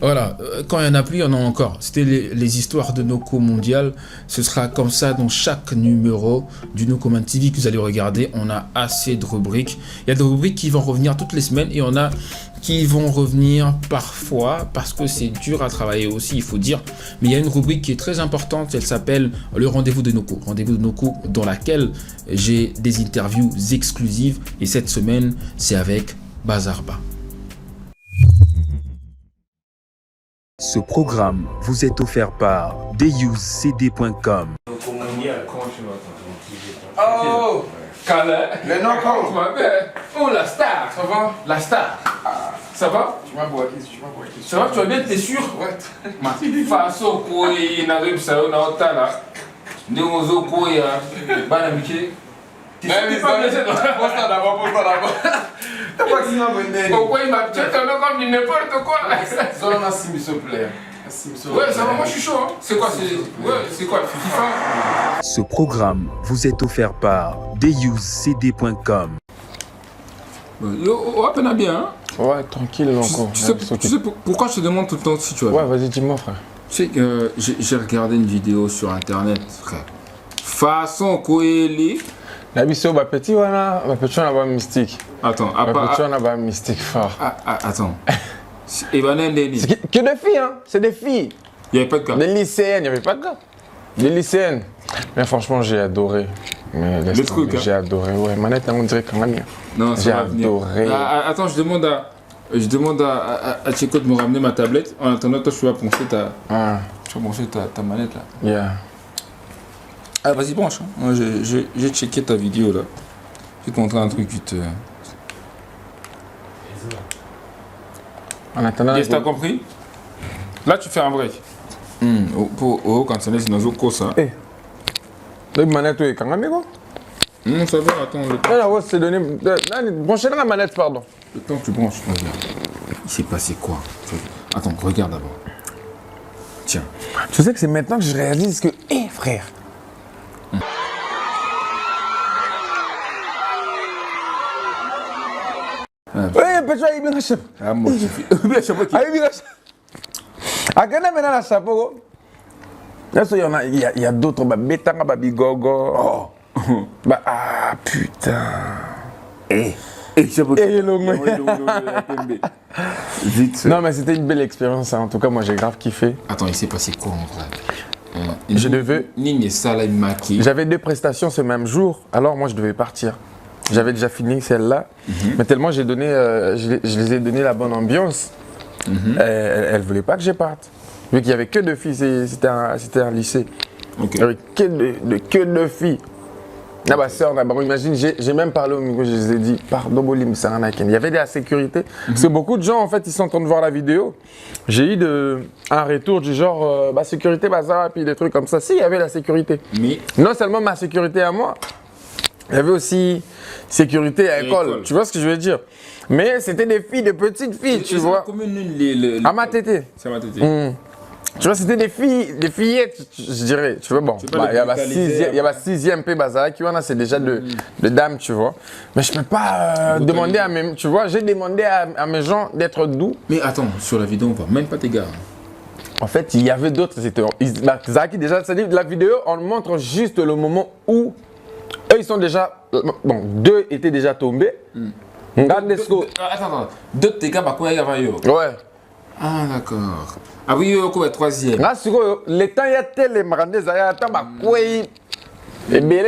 Voilà, quand il n'y en a plus, il y en a encore. C'était les histoires de Noko Mondial. Ce sera comme ça dans chaque numéro du Nokoman TV que vous allez regarder. On a assez de rubriques. Il y a des rubriques qui vont revenir toutes les semaines et on a qui vont revenir parfois parce que c'est dur à travailler aussi, il faut dire. Mais il y a une rubrique qui est très importante. Elle s'appelle le rendez-vous de Noko. Rendez-vous de Noko dans laquelle j'ai des interviews exclusives. Et cette semaine, c'est avec Bazarba. Ce programme vous est offert par deusecd.com. Comment tu vas? Oh, Calais. Le nom Comment tu m'appelles? Oh, la star. Ça va? La star. Ça va? Tu m'as boité. Ça va, tu vas bien, t'es sûr? Ouais. Ma façon quoi, il n'arrive ça, on a autant là. Nous, on a quoi, bana Mickey. T'es pas blessé, toi? Pose ça d'abord. T'as pas que sinon, Bendé. Pourquoi il m'a tué comme du n'importe quoi? Zone a s'il te plaît. Ouais, ça va, moi je suis chaud. Hein. C'est quoi? C'est quoi? FIFA? Ce programme vous est offert par deusecd.com. On va peine bien, hein? Ouais, tranquille encore. Tu sais pourquoi je te demande tout le temps si tu vas bien? Ouais, vas-y, dis-moi, frère. Tu sais que j'ai regardé une vidéo sur internet, frère. Façon Koeli. La biso, bah petit, voilà. Bah petit, on a pas mystique. Attends, Bah petit, on a pas mystique, fort. attends. Evanen Deli. Que des filles, hein. C'est des filles. Il n'y avait pas de cas. Des lycéennes, il n'y avait pas de gars. Des lycéennes. Mais franchement, j'ai adoré. Mais le truc, hein. J'ai adoré, ouais. Manette, on dirait quand même. Non, j'ai adoré. Attends, je demande à Chico de me ramener ma tablette. En attendant, toi, tu vas brancher ta manette là. Yeah. Ah, vas-y, branche. Hein. Moi, j'ai checké ta vidéo là. Je vais te montrer un truc vite. En attendant. Qu'est-ce que t'as compris? Là, tu fais un break. Quand ça est dans un cours, ça. Eh. Le manette, est quand même, quoi. Non, ça va, attends. Non, ouais, c'est donné. Branchez la manette, pardon. Le temps que tu branches, regarde. Il s'est passé quoi? Attends, regarde d'abord. Tiens. Tu sais que c'est maintenant que je réalise que. Eh, frère. Ouais, petit, il vient à chapeau. Ah, moi, tu fais. Bien, chapeau qui. Ah, il vient à chapeau. À quel moment maintenant, la chapeau? Là, il y a d'autres, bah, Betanga, bah, Bigogo. Oh. Bah, ah, putain. Chapeau. Vite. Non, mais c'était une belle expérience, hein. En tout cas, moi, j'ai grave kiffé. Attends, il s'est passé quoi en vrai? Je devais. J'avais 2 prestations ce même jour, alors moi, je devais partir. J'avais déjà fini celle-là, mais tellement je les ai donné la bonne ambiance, elle ne voulait pas que je parte. Vu qu'il n'y avait que 2 filles, c'était un lycée. Okay. Il n'y avait que 2 filles. Ah bah sœur, imagine, j'ai même parlé au micro, je les ai dit, pardon, Bolim, il y avait de la sécurité. Parce que beaucoup de gens, en fait, ils sont en train de voir la vidéo. J'ai eu un retour du genre, sécurité, bazar, puis des trucs comme ça. Si, il y avait la sécurité. Mais non seulement ma sécurité à moi, il y avait aussi sécurité à l'école. Tu vois ce que je veux dire? Mais c'était des filles, des petites filles, tu vois. À ma tété. C'est à ma tété. Tu vois, c'était des filles, des fillettes, je dirais. Tu vois, bon, il y a ma 6e P Bazar qui c'est déjà de dames, tu vois. Mais je peux pas demander à mes. Tu vois, j'ai demandé à mes gens d'être doux. Mais attends, sur la vidéo, on voit même pas tes gars. En fait, il y avait d'autres. Zaki, déjà, c'est-à-dire la vidéo, on montre juste le moment où eux, ils sont déjà. Bon, 2 étaient déjà tombés. Attends. 2 de tes gars, quoi, il y avait. Ouais. Ah, d'accord. Ah oui, quoi, 3e. Là, le temps, il y a tel marandés, il y a tant quoi. Et bien,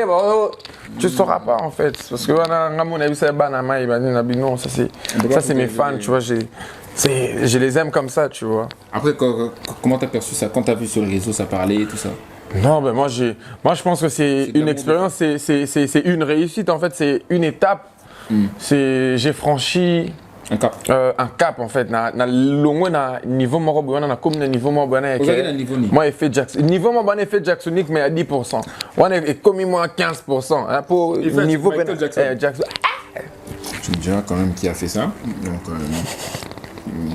tu ne sauras pas en fait. Parce que à mon avis, c'est Banama, non, ça c'est mes fans, tu vois. Je les aime comme ça, tu vois. Après, comment t'as perçu ça? Quand t'as vu sur les réseaux, ça parlait et tout ça? Non, ben moi je pense que c'est une expérience, c'est une réussite en fait, c'est une étape. J'ai franchi un cap en fait. Na longo na niveau moko boana na comme na niveau moko boana. Moi effet Jackson. Niveau moko boana effet Jacksonique mais à 10%. On est comme moi à 15%. Hein, pour niveau Jackson. Tu me diras quand même qui a fait ça. Donc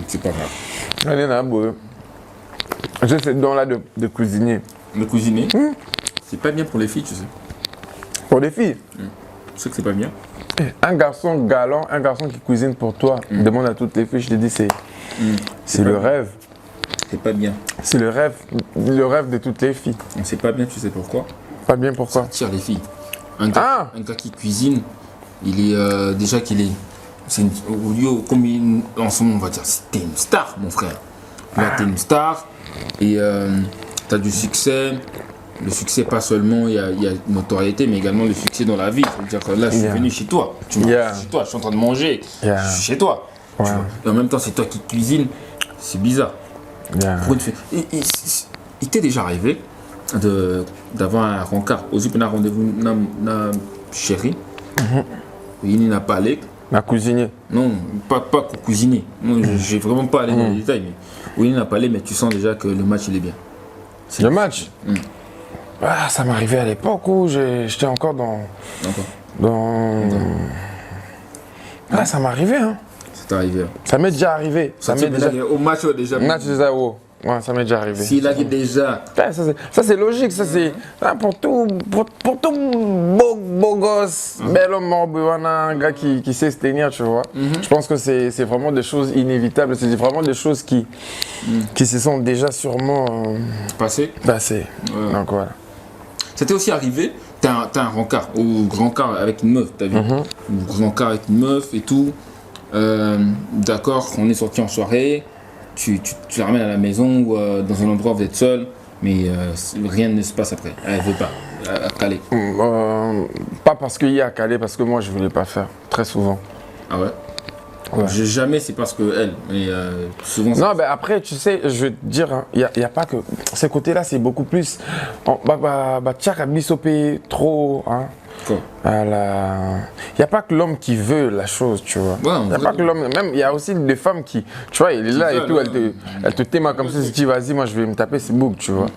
c'est pas grave. Allez là, j'ai ce don là de cuisiner. De cuisiner? C'est pas bien pour les filles, tu sais. Pour les filles? Tu sais que c'est pas bien. Un garçon galant, un garçon qui cuisine pour toi, demande à toutes les filles, je te dis, c'est le rêve. c'est pas bien. C'est le rêve de toutes les filles. C'est pas bien, tu sais pourquoi? Pas bien pourquoi? Ça attire les filles. Un gars qui cuisine, il est déjà qu'il est. Au lieu, comme en ce moment, on va dire, t'es une star, mon frère. Là, t'es une star et t'as du succès. Le succès, pas seulement, il y a une notoriété, mais également le succès dans la vie. C'est-à-dire que là, je suis venu chez toi. Tu m'as chez toi, je suis en train de manger. Je suis chez toi. Ouais. Et en même temps, c'est toi qui cuisines. C'est bizarre. Pour une fille. Il t'est déjà arrivé d'avoir un rencard. Aussi, on a rendez-vous na chérie. Il n'a pas allé. Ma cousine. Non, pas cuisiner. Non, j'ai vraiment pas allé dans les détails. Mais oui, il n'a pas allé, mais tu sens déjà que le match, il est bien. Le match ça m'arrivait à l'époque où j'étais encore dans... ça m'arrivait, hein. C'est arrivé. Ça m'est déjà arrivé. Ça m'est déjà... Au match, déjà. Match des AO. Ouais, ça m'est déjà arrivé. S'il a déjà... Ça c'est logique, ça c'est... Pour tout beau gosse, bel homme mort, un gars qui sait se tenir, tu vois. Je pense que c'est vraiment des choses inévitables, c'est vraiment des choses qui se sont déjà sûrement... Passé. Ouais. Donc voilà. C'était aussi arrivé, t'as un rencard, ou grand quart avec une meuf, t'as vu? Grand quart avec une meuf et tout. D'accord, on est sorti en soirée, tu la ramènes à la maison ou dans un endroit où vous êtes seul, mais rien ne se passe après. Elle veut pas, à Calais. Pas parce qu'il y a à Calais, parce que moi je voulais pas faire, très souvent. Ah ouais? Jamais c'est parce que elle, mais souvent. Non, ben après, tu sais, je vais te dire, il n'y a pas que. Ce côté-là, c'est beaucoup plus. Tchak a bissopé trop. Hein. Quoi? Il n'y a pas que l'homme qui veut la chose, tu vois. Il n'y a pas que l'homme. Même, il y a aussi des femmes qui. Tu vois, il est là et tout, elle te téma comme ça, si tu dis, vas-y, moi je vais me taper, c'est bouc, tu vois.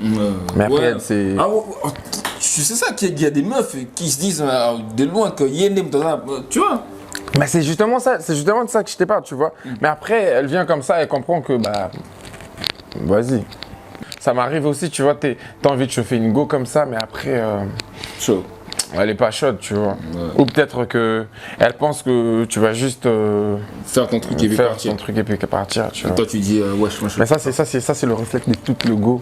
Mais après, c'est. Tu sais ça, qu'il y a des meufs qui se disent de loin que Yenem, tu vois. Mais c'est justement ça, de ça que je te parle, tu vois. Mais après, elle vient comme ça, elle comprend que, vas-y. Ça m'arrive aussi, tu vois, t'as envie de chauffer une go comme ça, mais après, chaud. Elle est pas chaude, tu vois. Ou peut-être que elle pense que tu vas juste faire ton truc et puis partir. Tu vois. Toi, tu dis, wesh, moi je. Mais ça, c'est le réflexe de tout le go.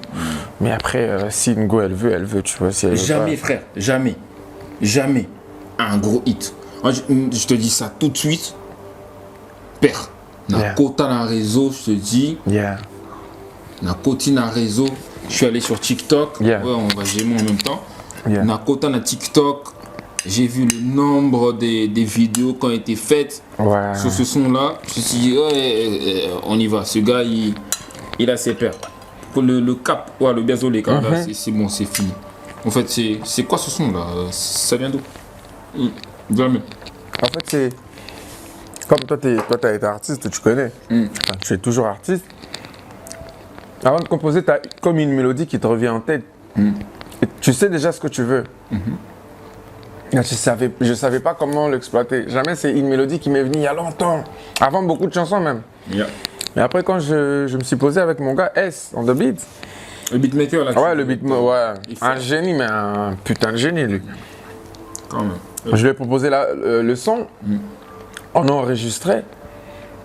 Mais après, si une go, elle veut, tu vois. Si elle jamais, veut frère, jamais un gros hit. Je te dis ça tout de suite. Père, na quota na réseau, je te dis. Na quota na réseau. Je suis allé sur TikTok. Ouais, on va gémer en même temps. Na quota na TikTok. J'ai vu le nombre des vidéos qui ont été faites sur ce son-là. Je me suis dit, on y va. Ce gars, il a ses pères. Pour le cap, le biazolé, c'est bon, c'est fini. En fait, c'est quoi ce son-là? Ça vient d'où? Jamais. En fait, c'est comme toi, tu as été artiste, tu connais. Enfin, tu es toujours artiste. Avant de composer, tu as comme une mélodie qui te revient en tête. Et tu sais déjà ce que tu veux. Je savais pas comment l'exploiter. Jamais, c'est une mélodie qui m'est venue il y a longtemps. Avant beaucoup de chansons même. Mais après, quand je me suis posé avec mon gars S, on the beat. Le beatmaker là. Ouais, le beatmaker, un génie, mais un putain de génie lui. Quand même. Je lui ai proposé le son, on a enregistré,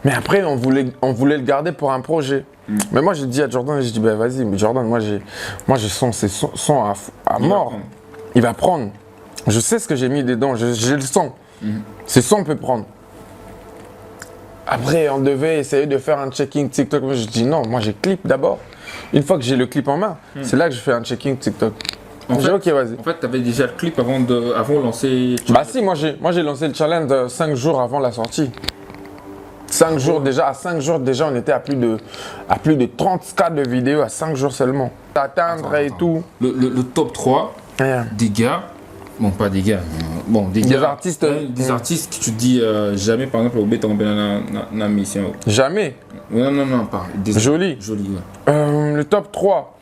mais après on voulait le garder pour un projet. Mais moi j'ai dit à Jordan, j'ai dit vas-y, mais Jordan, moi j'ai ces sons à mort. Il va prendre. Je sais ce que j'ai mis dedans, j'ai le son. Ces sons peut prendre. Après on devait essayer de faire un checking TikTok. Je dis non, moi j'ai clip d'abord. Une fois que j'ai le clip en main, c'est là que je fais un checking TikTok. En fait, ok, vas-y. En fait, tu avais déjà le clip avant de lancer. Si, moi j'ai lancé le challenge 5 jours avant la sortie. 5 jours déjà, à 5 jours déjà, on était à plus de 30K de vidéos à 5 jours seulement. Atteindre et tout. Le top 3 des gars, bon pas des gars, bon des artistes. Des artistes que tu te dis jamais, par exemple, au bête en la mission. Jamais. Non, pas. Joli. Le top 3.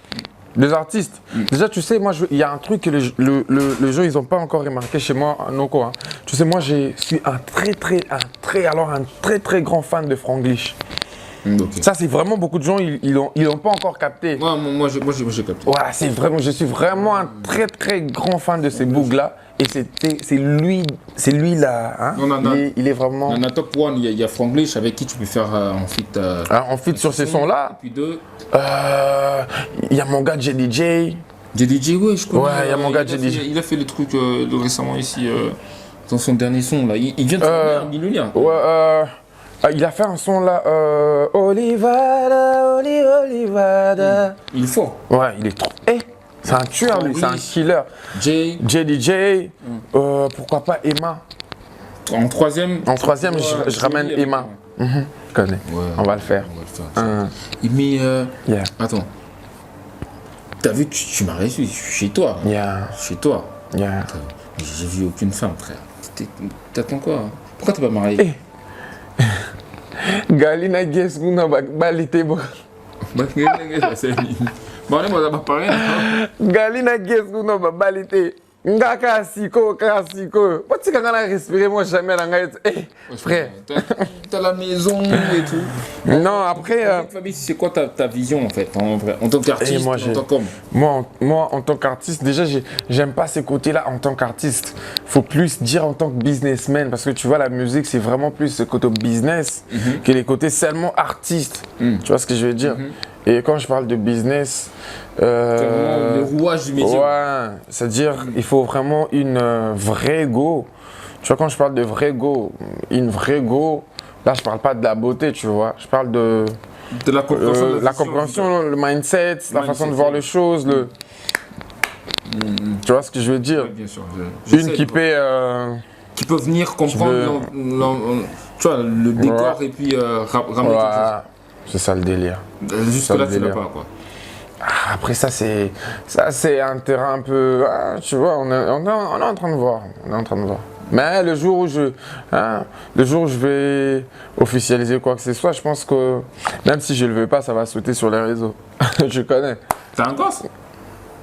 Les artistes. Déjà, tu sais, moi, il y a un truc que les gens, ils n'ont pas encore remarqué chez moi, à Noko. Hein. Tu sais, moi, je suis un très grand fan de Franglish. Ok. Ça, c'est vraiment beaucoup de gens, ils l'ont pas encore capté. Moi, j'ai capté. Voilà, je suis vraiment un très très grand fan de ces bougs-là. Et c'est lui là. Hein? Il est vraiment. Dans la top 1, il y a Franglish avec qui tu peux faire en feat. En feat sur ces sons-là. Et puis 2. Il y a mon gars JDJ. JDJ, oui, je connais. Ouais, il y a mon gars JDJ. Il a fait le truc récemment ici, dans son dernier son là. Il vient de faire un millionnaire. Ouais, il a fait un son là. Olivada. Il est fort. Ouais, il est trop. C'est un tueur, lui, c'est un killer. JDJ. Pourquoi pas Emma. En troisième, je ramène Emma. Je connais. Ouais, on va le faire. Mais Yeah. attends. T'as vu, tu m'as reçu, je suis chez toi. Yeah. Chez toi. Yeah. J'ai vu aucune femme, frère. T'attends quoi? Pourquoi t'es pas marié? Galina guess guna balite bo. Galina guess guna balite. Ngaka siko. Pourquoi tu as respirer moi jamais dans frère. T'as la maison et tout. Non, après Fabi, c'est quoi ta vision en fait en vrai, en tant qu'artiste, moi, en tant qu'homme? Moi, en tant qu'artiste, déjà, j'aime pas ces côtés-là en tant qu'artiste. Faut plus dire en tant que businessman, parce que tu vois, la musique, c'est vraiment plus ce côté business que les côtés seulement artiste. Tu vois ce que je veux dire? Et quand je parle de business, le rouage du métier. Ouais, c'est-à-dire, il faut vraiment une vraie go. Tu vois, quand je parle de vrai go, une vraie go, là, je parle pas de la beauté, tu vois. Je parle de la compréhension, la compréhension, le mindset, la façon de voir les choses, tu vois ce que je veux dire? Ouais, bien sûr. Qui peut venir comprendre tu vois, le décor et puis ramener quelque chose. C'est ça le délire. Jusque là, tu l'as pas quoi. Après ça c'est un terrain un peu, tu vois, on est en train de voir, Mais le jour où je vais officialiser quoi que ce soit, je pense que même si je le veux pas, ça va sauter sur les réseaux. Je connais. T'as un gosse?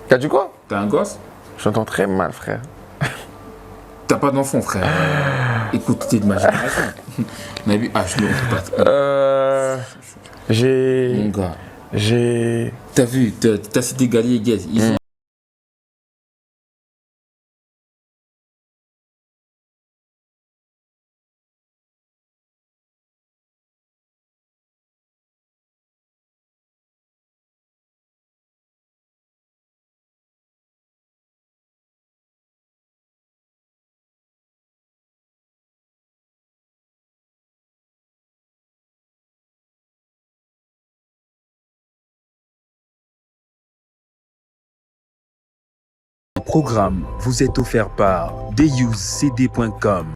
T'as dit quoi? T'as un gosse? J'entends très mal, frère. T'as pas d'enfant, frère. Écoute, t'es de ma génération. On a vu je me J'ai. Mon gars. J'ai. T'as vu, t'as cité Gali et Guez. Ils sont Le programme vous est offert par deusecd.com.